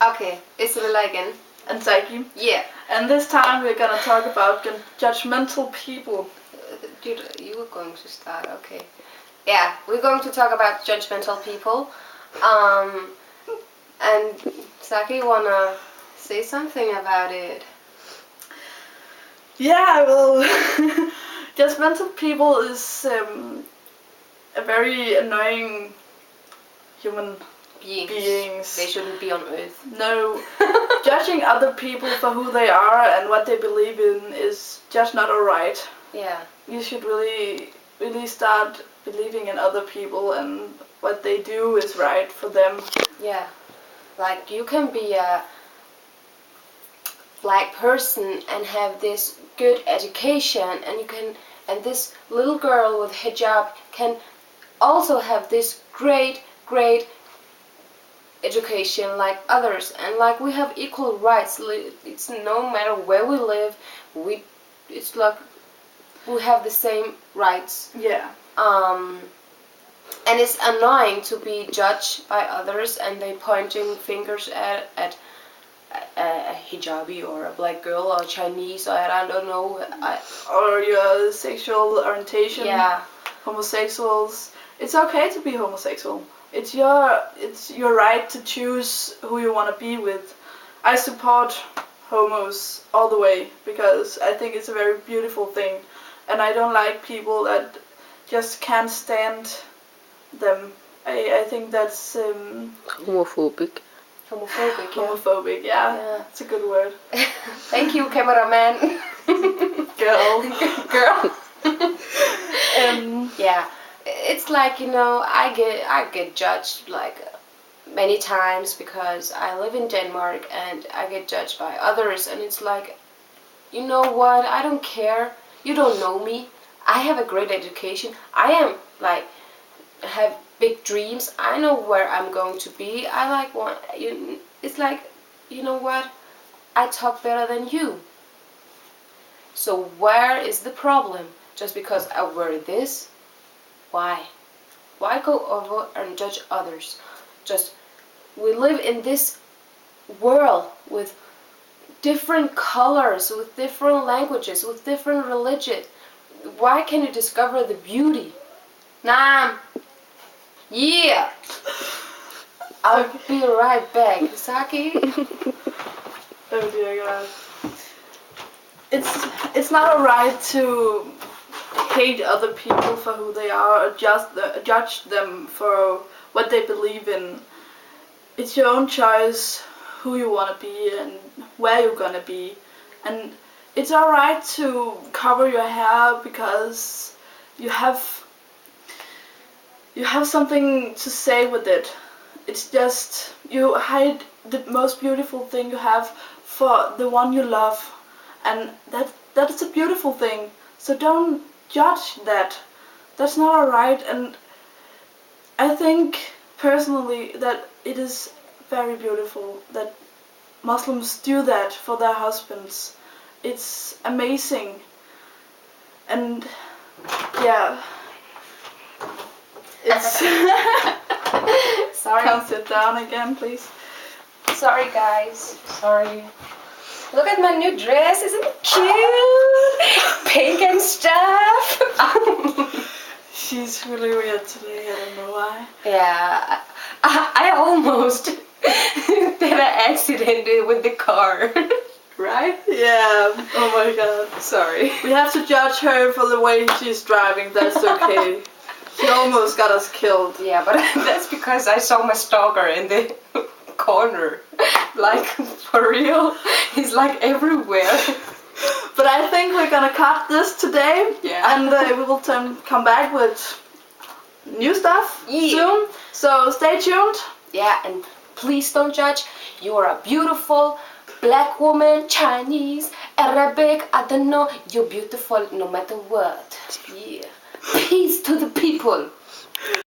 Okay, Isabella again. And Psyche. Yeah. And this time we're gonna talk about judgmental people. Dude, you were going to start, okay. Yeah, we're going to talk about judgmental people. And Saki, wanna say something about it? Yeah, well, judgmental people is a very annoying human beings. They shouldn't be on Earth. No, judging other people for who they are and what they believe in is just not alright. Yeah. You should really start believing in other people and what they do is right for them. Yeah. Like, you can be a black person and have this good education, and this little girl with hijab can also have this great education like others, and like we have equal rights. It's no matter where we live, it's like we have the same rights. Yeah. And it's annoying to be judged by others and they pointing fingers at a hijabi or a black girl or Chinese or I don't know. Or your sexual orientation. Yeah. Homosexuals. It's okay to be homosexual. It's your right to choose who you want to be with. I support homos all the way because I think it's a very beautiful thing, and I don't like people that just can't stand them. I think that's Homophobic. Homophobic, yeah. Homophobic, yeah. It's a good word. Thank you, cameraman. Girl. Girl. Yeah. It's like, I get judged like many times because I live in Denmark and I get judged by others, and it's like, you know what, I don't care. You don't know me. I have a great education. I am like have big dreams. I know where I'm going to be. It's like, you know what? I talk better than you. So where is the problem? Just because I wear this? Why? Why go over and judge others? We live in this world with different colors, with different languages, with different religions. Why can't you discover the beauty? Nah. Yeah. I'll be right back. Saki? Oh dear God. It's not alright to hate other people for who they are or judge them for what they believe in. It's your own choice who you want to be and where you're gonna be. And it's alright to cover your hair because you have something to say with it. It's just you hide the most beautiful thing you have for the one you love, and that is a beautiful thing. So don't judge that. That's not alright, and I think personally that it is very beautiful that Muslims do that for their husbands. It's amazing. And yeah, it's Sorry. Can sit down again, please? Sorry, guys. Sorry. Look at my new dress. Isn't it cute? Pink and stuff. She's really weird today. I don't know why. Yeah. I almost did an accident with the car. Right? Yeah. Oh my God. Sorry. We have to judge her for the way she's driving. That's okay. She almost got us killed. Yeah, but that's because I saw my stalker in the corner. Like, for real, he's like everywhere. But I think we're gonna cut this today. Yeah. And we will come back with new stuff soon. So stay tuned. Yeah, and please don't judge. You are a beautiful black woman, Chinese, Arabic, I don't know. You're beautiful no matter what. Yeah. Peace to the people.